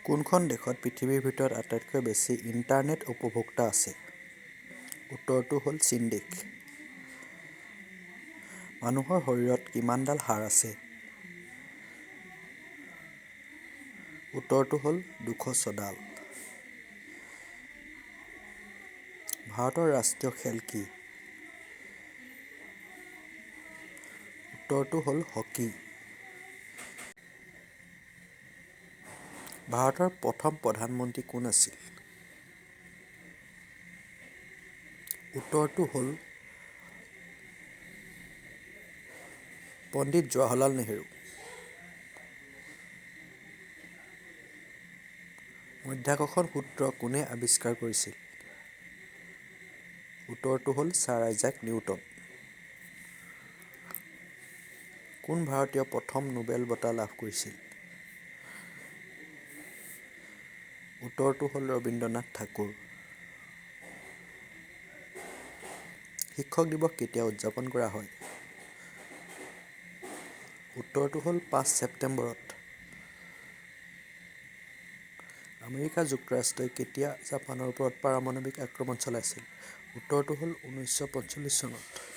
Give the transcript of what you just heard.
কোনখন দেশত পৃথিৱীৰ ভিতৰত আটাইতকৈ বেছি ইণ্টাৰনেট উপভোক্তা আছে? উত্তৰটো হ'ল চীন দেশ। মানুহৰ শৰীৰত কিমানডাল হাড় আছে? উত্তৰটো হ'ল 206ডাল। ভাৰতৰ ৰাষ্ট্ৰীয় খেল কি? উত্তৰটো হ'ল হকী। ভাৰতৰ প্ৰথম প্ৰধানমন্ত্ৰী কোন আছিল? উত্তৰটো হ'ল পণ্ডিত জৱাহৰলাল নেহেৰু। মধ্যাকৰ্ষণ সূত্ৰ কোনে আৱিষ্কাৰ কৰিছিল? উত্তৰটো হ'ল ছাৰ আইজাক নিউটন। কোন ভাৰতীয় প্ৰথম নোবেল বঁটা লাভ কৰিছিল? উত্তৰটো হ'ল ৰবীন্দ্ৰনাথ ঠাকুৰ। শিক্ষক দিৱস কেতিয়া উদযাপন কৰা হয়? উত্তৰটো হ'ল 5 ছেপ্টেম্বৰত। আমেৰিকা যুক্তৰাষ্ট্ৰই কেতিয়া জাপানৰ ওপৰত পাৰমাণৱিক আক্ৰমণ চলাইছিল? উত্তৰটো হ'ল 1945 চনত।